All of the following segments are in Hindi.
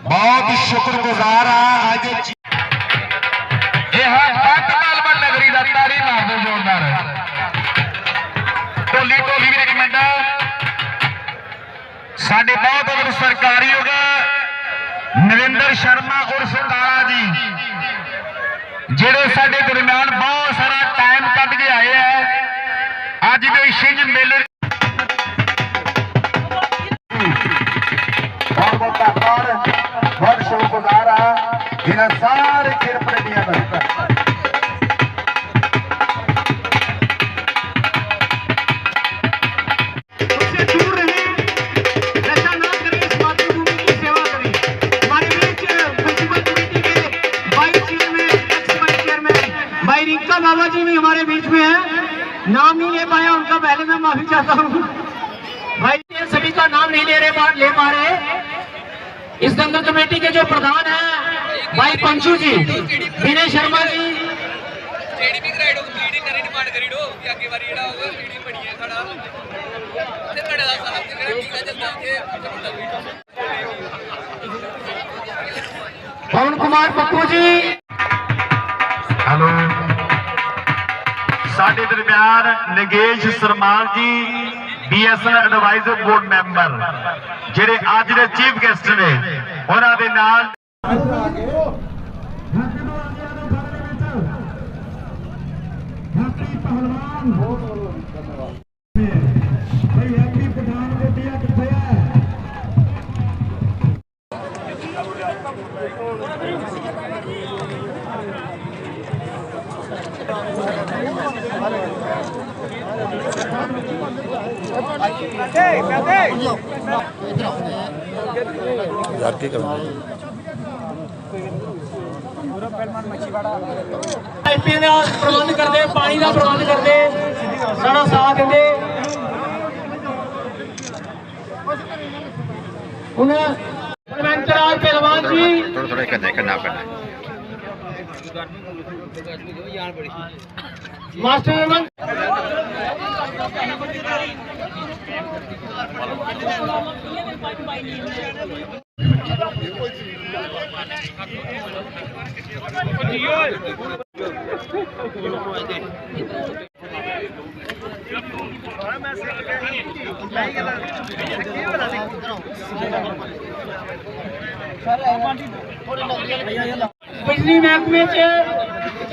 बहुत शुक्रगुजार आज नगरी का तारी मार दो जोरदार ढोली ढोली भी एक मिनट साडे बहुत अगर सरकारी होगा नरेंद्र शर्मा उर्फ काला जी जेड़े साडे दरम्यान बहुत सारा टाइम कट के आए हैं अज के छिंज मेले बहुत शुक्रगुजार इन सारे खेल प्रेमियों का बाबा जी भी हमारे बीच में है, नाम नहीं ले पाया उनका, पहले मैं माफी चाहता हूँ भाई, सभी का नाम नहीं ले पा रहे। इस दंगल कमेटी के जो प्रधान हैं भाई पंचू जी, विनय शर्मा जी, पवन कुमार पप्पू जी, हेलो साडे दरम्यान नगेश सरमाल जी BSN एडवाइजर बोर्ड मैंबर जेडे आज दे चीफ गेस्ट ने उन्हां दे नाल यार की करना प्रबंध कर दे, पानी का प्रबंध कर दे, सारा साथ दे पहलवान जी, थोड़ा करना मास्टर बिजली महकमे च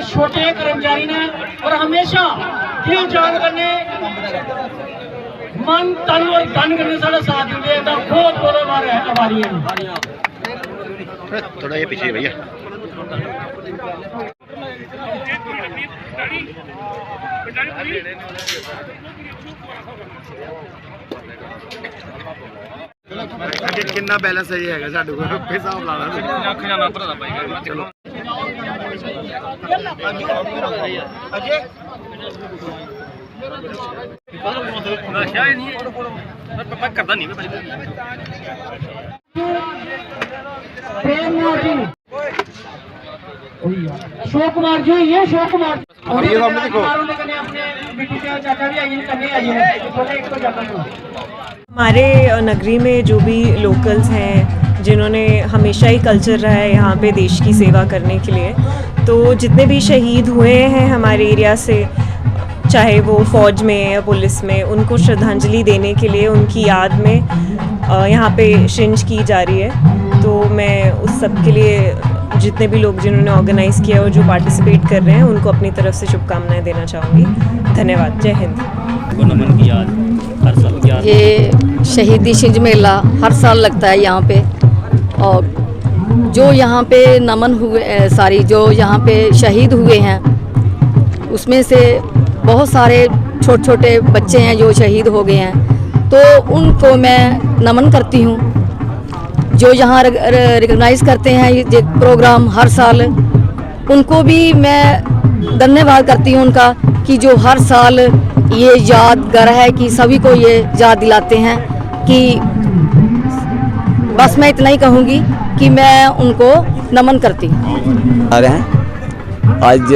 छोटे कर्मचारी ने और हमेशा दिल जान करने मन तन और धन करने साढ़ा साथ दिंदे बहुत बहुत आभारी हैं। थोड़ा ये पीछे भैया। कितना बैलेंस है ये साडे कोल हिसाब ला ला रख जाना भरा भाई चलो करता नहीं अशोक कुमार जी, ये अशोक कुमार और ये सामने देखो। अपने बेटी के चाचा भी आइए करने आइए। हमारे नगरी में जो भी लोकल्स हैं जिन्होंने हमेशा ही कल्चर रहा है यहाँ पे देश की सेवा करने के लिए, तो जितने भी शहीद हुए हैं हमारे एरिया से, चाहे वो फ़ौज में या पुलिस में, उनको श्रद्धांजलि देने के लिए उनकी याद में यहाँ पे शिंज की जा रही है। तो मैं उस सब के लिए जितने भी लोग जिन्होंने ऑर्गेनाइज़ किया और जो पार्टिसिपेट कर रहे हैं उनको अपनी तरफ से शुभकामनाएं देना चाहूँगी। धन्यवाद। जय हिंद। नमन की याद हर साल की याद। ये शहीदी शिंज मेला हर साल लगता है यहाँ पे, और जो यहाँ पे नमन हुए जो यहाँ पे शहीद हुए हैं उसमें से बहुत सारे छोटे छोटे बच्चे हैं जो शहीद हो गए हैं, तो उनको मैं नमन करती हूँ। जो यहाँ रिकॉग्नाइज़ करते हैं ये प्रोग्राम हर साल, उनको भी मैं धन्यवाद करती हूँ उनका, कि जो हर साल ये यादगार है कि सभी को ये याद दिलाते हैं कि बस मैं इतना ही कहूँगी कि मैं उनको नमन करती हूँ। आ रहे हैं अज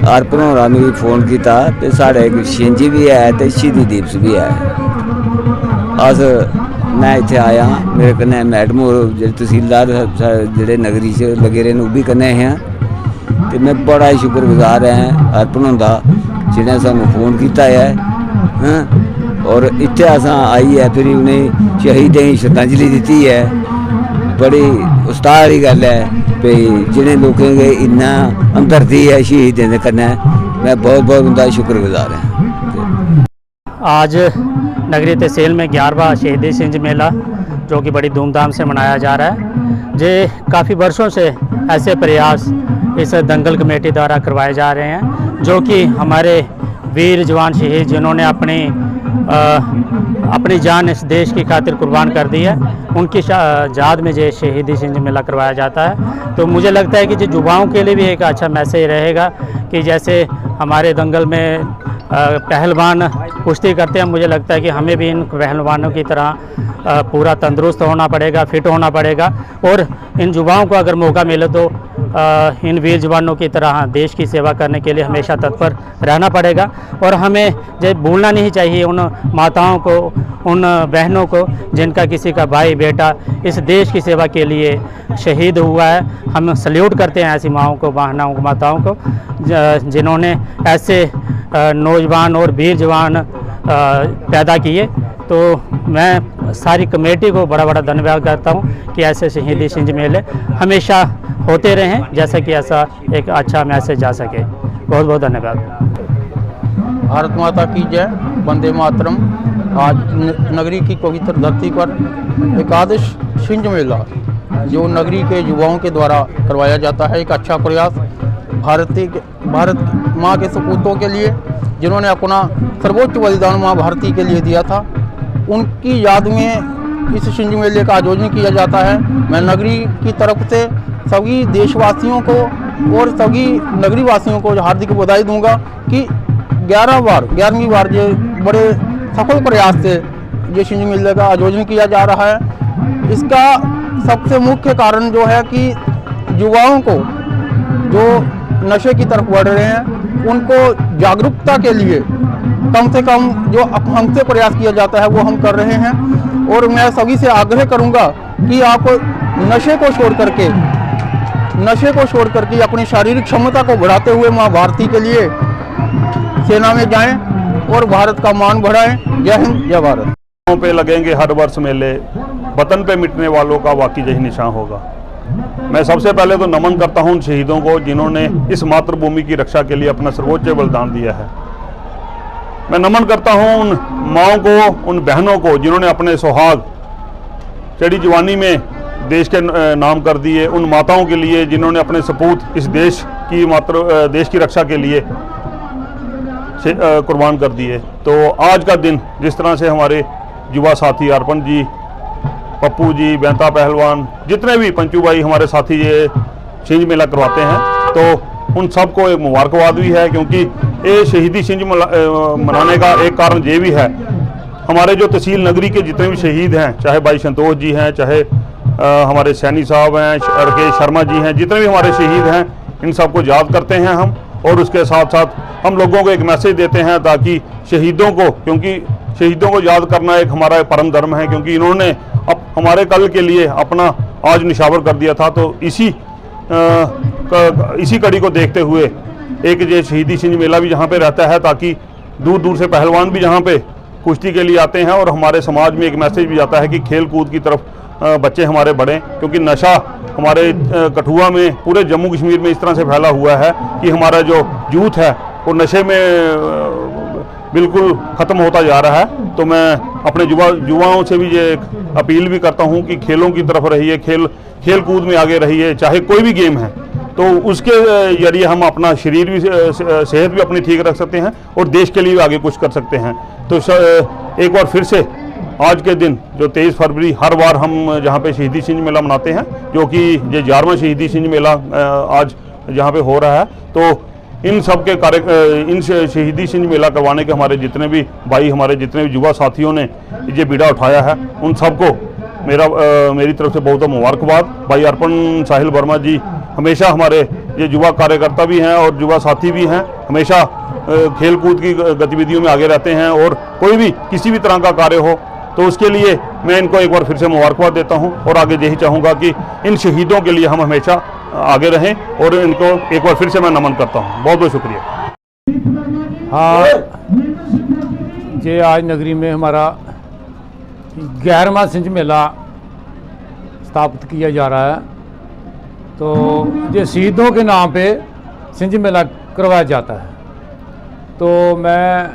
अर्पण होना मिगी फोन किया तो साढ़े एक शिंजी भी है तो शहीदी दिवस भी है। अस मैं इत्थे आया, मेरे कन्नै मैडम और तहसीलदार जेह्ड़े नगरी च लगे रहे वो भी कन्नै हैं, तो मैं बड़ा ही शुक्रगुजार है अर्पण होंदा जिन्हें सानू फोन किया है। हाँ, और इत्थे अस आई है फिर उन्हें शहीदें की श्रद्धांजलि दी है। बड़ी उस्ताद वाली गल है भाई जिन्हें लोगों के इन्ना हमदर्दी है शहीदें दे कन्नै, मैं बहुत बहुत उनका शुक्रगुजार है। आज नगरी तहसील में 11वां शहीदी शिंज मेला जो कि बड़ी धूमधाम से मनाया जा रहा है। जे काफ़ी वर्षों से ऐसे प्रयास इस दंगल कमेटी द्वारा करवाए जा रहे हैं, जो कि हमारे वीर जवान शहीद जिन्होंने अपनी जान इस देश की खातिर कुर्बान कर दी है, उनकी याद में जो शहीदी शिंज मेला करवाया जाता है। तो मुझे लगता है कि जो युवाओं के लिए भी एक अच्छा मैसेज रहेगा कि जैसे हमारे दंगल में पहलवान कुश्ती करते हैं, मुझे लगता है कि हमें भी इन पहलवानों की तरह पूरा तंदुरुस्त होना पड़ेगा, फिट होना पड़ेगा, और इन युवाओं को अगर मौका मिले तो इन वीर जवानों की तरह देश की सेवा करने के लिए हमेशा तत्पर रहना पड़ेगा। और हमें जो भूलना नहीं चाहिए उन माताओं को, उन बहनों को जिनका किसी का भाई बेटा इस देश की सेवा के लिए शहीद हुआ है। हम सल्यूट करते हैं ऐसी माओं को, बहनों को, माताओं को जिन्होंने ऐसे नौजवान और वीर जवान पैदा किए। तो मैं सारी कमेटी को बड़ा बड़ा धन्यवाद करता हूँ कि ऐसे शहीदी शिंज मेले हमेशा होते रहें, जैसा कि ऐसा एक अच्छा मैसेज जा सके। बहुत बहुत धन्यवाद। भारत माता की जय, वंदे मातरम। आज नगरी की पवित्र धरती पर एकादश शिंज मेला जो नगरी के युवाओं के द्वारा करवाया जाता है, एक अच्छा प्रयास भारत माँ के सपूतों के लिए जिन्होंने अपना सर्वोच्च बलिदान माँ भारती के लिए दिया था, उनकी याद में इस शिंज मेले का आयोजन किया जाता है। मैं नगरी की तरफ से सभी देशवासियों को और सभी नगरी वासियों को हार्दिक बधाई दूंगा कि 11वीं बार ये बड़े सफल प्रयास से ये शिंज मेले का आयोजन किया जा रहा है। इसका सबसे मुख्य कारण जो है कि युवाओं को जो नशे की तरफ बढ़ रहे हैं उनको जागरूकता के लिए कम से कम जो हमसे प्रयास किया जाता है वो हम कर रहे हैं। और मैं सभी से आग्रह करूंगा कि आप नशे को छोड़ करके अपनी शारीरिक क्षमता को बढ़ाते हुए माँ भारती के लिए सेना में जाएं और भारत का मान बढ़ाएं। जय हिंद, जय भारत। पे लगेंगे हर वर्ष मेले, वतन पे मिटने वालों का वाकई यही निशान होगा। मैं सबसे पहले तो नमन करता हूं उन शहीदों को जिन्होंने इस मातृभूमि की रक्षा के लिए अपना सर्वोच्च बलिदान दिया है। मैं नमन करता हूं उन माओं को, उन बहनों को जिन्होंने अपने सुहाग चढ़ी जवानी में देश के नाम कर दिए, उन माताओं के लिए जिन्होंने अपने सपूत इस देश की रक्षा के लिए कुर्बान कर दिए। तो आज का दिन जिस तरह से हमारे युवा साथी अर्पण जी, पप्पू जी, बेंता पहलवान, जितने भी पंचू भाई हमारे साथी ये छिंज मेला करवाते हैं, तो उन सबको एक मुबारकबाद भी है, क्योंकि ये शहीदी छिंज मनाने का एक कारण ये भी है, हमारे जो तहसील नगरी के जितने भी शहीद हैं, चाहे भाई संतोष जी हैं, चाहे हमारे सैनी साहब हैं, राकेश शर्मा जी हैं, जितने भी हमारे शहीद हैं, इन सबको याद करते हैं हम, और उसके साथ साथ हम लोगों को एक मैसेज देते हैं ताकि शहीदों को, क्योंकि शहीदों को याद करना एक हमारा परम धर्म है, क्योंकि इन्होंने अब हमारे कल के लिए अपना आज निशावर कर दिया था। तो इसी कड़ी को देखते हुए एक ये शहीदी छिंज मेला भी यहाँ पे रहता है, ताकि दूर दूर से पहलवान भी यहाँ पे कुश्ती के लिए आते हैं, और हमारे समाज में एक मैसेज भी आता है कि खेल कूद की तरफ बच्चे हमारे बढ़ें, क्योंकि नशा हमारे कठुआ में, पूरे जम्मू कश्मीर में इस तरह से फैला हुआ है कि हमारा जो यूथ है वो नशे में बिल्कुल ख़त्म होता जा रहा है। तो मैं अपने युवाओं से भी ये अपील भी करता हूँ कि खेलों की तरफ रहिए, खेल कूद में आगे रहिए, चाहे कोई भी गेम है, तो उसके जरिए हम अपना शरीर भी, सेहत भी अपनी ठीक रख सकते हैं और देश के लिए भी आगे कुछ कर सकते हैं। तो एक बार फिर से आज के दिन जो 23 फरवरी हर बार हम जहाँ पे शहीदी छिंज मेला मनाते हैं, जो कि ये 11वां शहीदी छिंज मेला आज जहाँ पे हो रहा है, तो इन सब के इन शहीदी छिंज मेला करवाने के हमारे जितने भी भाई, हमारे जितने भी युवा साथियों ने ये बीड़ा उठाया है, उन सबको मेरी तरफ से बहुत मुबारकबाद। भाई अर्पण साहिल वर्मा जी हमेशा हमारे ये युवा कार्यकर्ता भी हैं और युवा साथी भी हैं, हमेशा खेल कूद की गतिविधियों में आगे रहते हैं, और कोई भी किसी भी तरह का कार्य हो तो उसके लिए मैं इनको एक बार फिर से मुबारकबाद देता हूं, और आगे यही चाहूँगा कि इन शहीदों के लिए हम हमेशा आगे रहें, और इनको एक बार फिर से मैं नमन करता हूं। बहुत बहुत शुक्रिया। हाँ, ये आज नगरी में हमारा 11वां छिंज मेला स्थापित किया जा रहा है। तो ये शहीदों के नाम पे छिंज मेला करवाया जाता है। तो मैं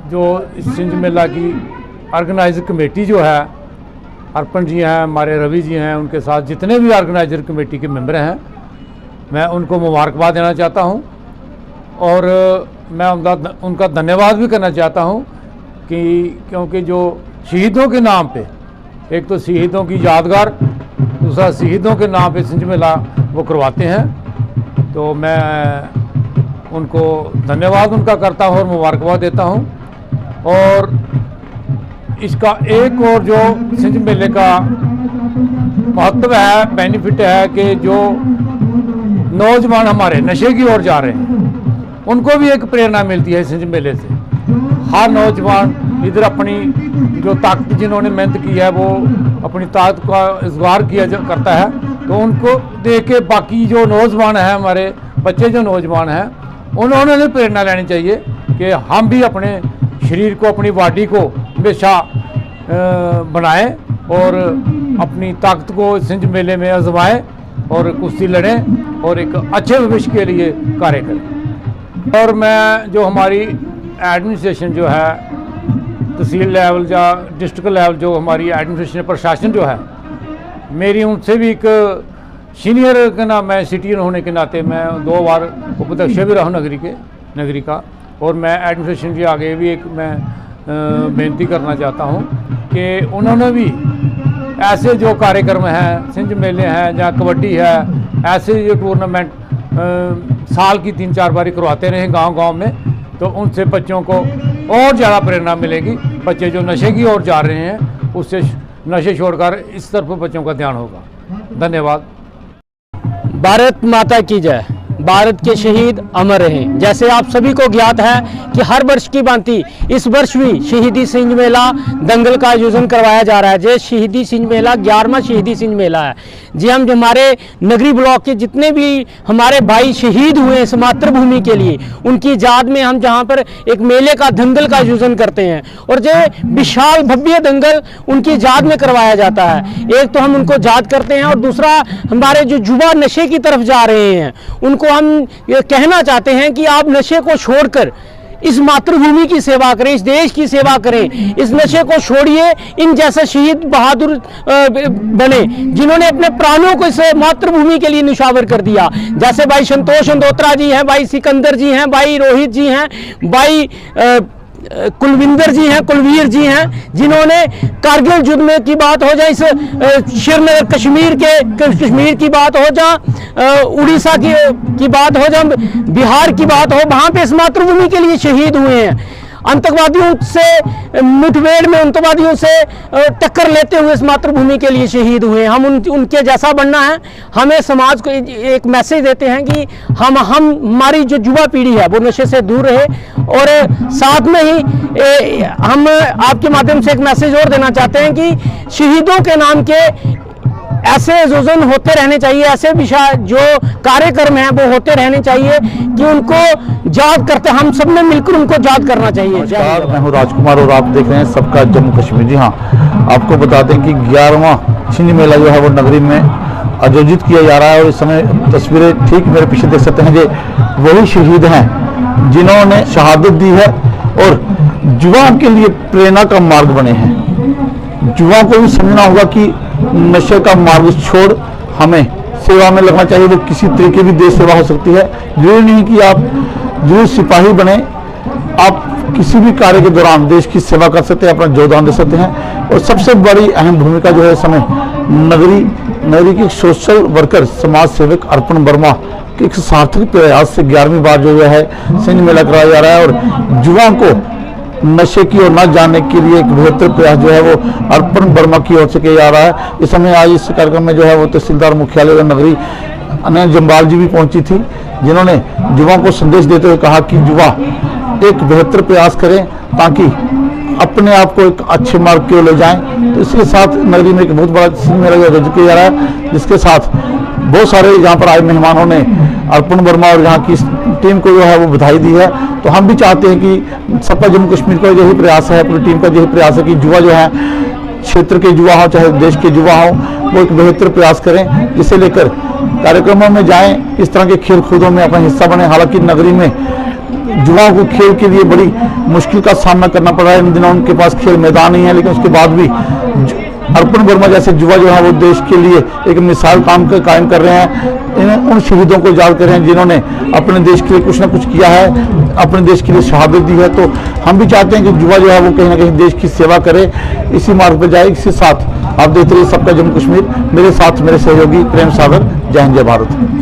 जो इस छिंज मेला की ऑर्गेनाइजर कमेटी जो है, अर्पण जी हैं, हमारे रवि जी हैं, उनके साथ जितने भी ऑर्गेनाइजर कमेटी के मेंबर हैं, मैं उनको मुबारकबाद देना चाहता हूं, और मैं उनका धन्यवाद भी करना चाहता हूं कि क्योंकि जो शहीदों के नाम पे, एक तो शहीदों की यादगार, दूसरा शहीदों के नाम पे छिंज मेला वो करवाते हैं, तो मैं उनको धन्यवाद उनका करता हूं और मुबारकबाद देता हूं। और इसका एक और जो छिंज मेले का महत्व है, बेनिफिट है कि जो नौजवान हमारे नशे की ओर जा रहे हैं, उनको भी एक प्रेरणा मिलती है छिंज मेले से। हर नौजवान इधर अपनी जो ताकत, जिन्होंने मेहनत की है, वो अपनी ताकत का इजहार करता है, तो उनको देख के बाकी जो नौजवान हैं, हमारे बच्चे जो नौजवान हैं, उन्होंने भी प्रेरणा लेनी चाहिए कि हम भी अपने शरीर को, अपनी बॉडी को हमेशा बनाएं और अपनी ताकत को छिंज मेले में आजमाएं और कुश्ती लड़ें और एक अच्छे भविष्य के लिए कार्य करें। और मैं जो हमारी एडमिनिस्ट्रेशन जो है, तहसील लेवल या डिस्ट्रिक्ट लेवल, जो हमारी एडमिनिस्ट्रेशन प्रशासन जो है, मेरी उनसे भी एक सीनियर का नाम, मैं सिटीजन होने के नाते मैं 2 बार उपाध्यक्ष भी रहा नगरी का, और मैं एडमिनिस्ट्रेशन के आगे भी एक मैं बेनती करना चाहता हूं कि उन्होंने भी ऐसे जो कार्यक्रम हैं, छिंज मेले हैं या कबड्डी है, ऐसे जो टूर्नामेंट साल की 3-4 बारी करवाते रहे गांव-गांव में, तो उनसे बच्चों को और ज़्यादा प्रेरणा मिलेगी। बच्चे जो नशे की ओर जा रहे हैं, उससे नशे छोड़कर इस तरफ बच्चों का ध्यान होगा। धन्यवाद। भारत माता की जय। भारत के शहीद अमर रहें। जैसे आप सभी को ज्ञात है कि हर वर्ष की भांति इस वर्ष भी शहीदी सिंज मेला दंगल का आयोजन करवाया जा रहा है। जो शहीदी सिंज मेला 11वां शहीदी सिंज मेला है। जी हम जो हमारे नगरी ब्लॉक के जितने भी हमारे भाई शहीद हुए इस मातृभूमि के लिए, उनकी याद में हम जहाँ पर एक मेले का दंगल का आयोजन करते हैं और जो विशाल भव्य दंगल उनकी याद में करवाया जाता है। एक तो हम उनको याद करते हैं और दूसरा हमारे जो युवा नशे की तरफ जा रहे हैं उनको हम ये कहना चाहते हैं कि आप नशे को छोड़कर इस मातृभूमि की सेवा करें, इस देश की सेवा करें, इस नशे को छोड़िए। इन जैसे शहीद बहादुर बने जिन्होंने अपने प्राणों को इस मातृभूमि के लिए निछावर कर दिया। जैसे भाई संतोष अंदोत्रा जी हैं, भाई सिकंदर जी हैं, भाई रोहित जी हैं, भाई कुलविंदर जी हैं, कुलवीर जी हैं, जिन्होंने कारगिल युद्ध में की बात हो जाए, इस श्रीनगर कश्मीर की बात हो जाए, उड़ीसा की बात हो जाए, बिहार की बात हो, वहाँ पे इस मातृभूमि के लिए शहीद हुए हैं। आतंकवादियों से मुठभेड़ में आतंकवादियों से टक्कर लेते हुए इस मातृभूमि के लिए शहीद हुए। हम उनके जैसा बनना है। हमें समाज को एक मैसेज देते हैं कि हमारी जो युवा पीढ़ी है वो नशे से दूर रहे और साथ में ही हम आपके माध्यम से एक मैसेज और देना चाहते हैं कि शहीदों के नाम के ऐसे आयोजन होते रहने चाहिए, ऐसे विषय जो कार्यक्रम हैं वो होते रहने चाहिए कि उनको याद करते, हम सब ने मिलकर उनको याद करना चाहिए। मैं हूँ राजकुमार और आप देख रहे हैं सबका जम्मू कश्मीर। जी हाँ, आपको बता दें कि 11वां छिंज मेला जो है वो नगरी में आयोजित किया जा रहा है और इस समय तस्वीरें ठीक मेरे पीछे देख सकते हैं। ये वही शहीद हैं जिन्होंने शहादत दी है और युवाओं के लिए प्रेरणा का मार्ग बने हैं। युवाओं को भी समझना होगा कि नशे का मार्ग छोड़ हमें सेवा में लगना चाहिए। वो किसी तरीके की देश सेवा हो सकती है, जरूरी नहीं कि आप जरूर सिपाही बने, आप किसी भी कार्य के दौरान देश की सेवा कर सकते हैं, अपना योगदान दे सकते हैं। और सबसे बड़ी अहम भूमिका जो है इस समय नगरी की सोशल वर्कर समाज सेवक अर्पण वर्मा के एक सार्थक प्रयास से 11वीं बार जो है सिंज मेला कराया जा रहा है और युवाओं को नशे की ओर न जाने के लिए एक बेहतर प्रयास जो है वो अर्पण वर्मा की ओर से किया जा रहा है। इस समय आज इस कार्यक्रम में जो है वो तहसीलदार मुख्यालय नगरी अनंत जम्बाल जी भी पहुंची थी, जिन्होंने युवाओं को संदेश देते हुए कहा कि युवा एक बेहतर प्रयास करें ताकि अपने आप को एक अच्छे मार्ग की ओर ले जाएं। तो इसके साथ नगरी में एक बहुत बड़ा सिंज मेला आयोजित किया जा रहा है, जिसके साथ बहुत सारे यहाँ पर आए मेहमानों ने अर्पण वर्मा और यहाँ की टीम को जो है वो बधाई दी है। तो हम भी चाहते हैं कि सबका जम्मू कश्मीर का यही प्रयास है, पूरी टीम का यही प्रयास है कि युवा जो है क्षेत्र के युवा हो चाहे देश के युवा हो वो एक बेहतर प्रयास करें, जिसे लेकर कार्यक्रमों में जाएं, इस तरह के खेल कूदों में अपना हिस्सा बने। हालांकि नगरी में युवाओं को खेल के लिए बड़ी मुश्किल का सामना करना पड़ रहा है, इन दिनों उनके पास खेल मैदान नहीं है, लेकिन उसके बाद भी अर्पण वर्मा जैसे युवा जो है वो देश के लिए एक मिसाल कायम कर रहे हैं। उन शहीदों को याद कर रहे हैं जिन्होंने अपने देश के लिए कुछ ना कुछ किया है, अपने देश के लिए शहादत दी है। तो हम भी चाहते हैं कि युवा जो है वो कहीं ना कहीं देश की सेवा करे, इसी मार्ग पर जाए। इसी साथ आप देखते रहिए सबका जम्मू कश्मीर, मेरे साथ मेरे सहयोगी प्रेम सागर। जय हिंद, जय भारत।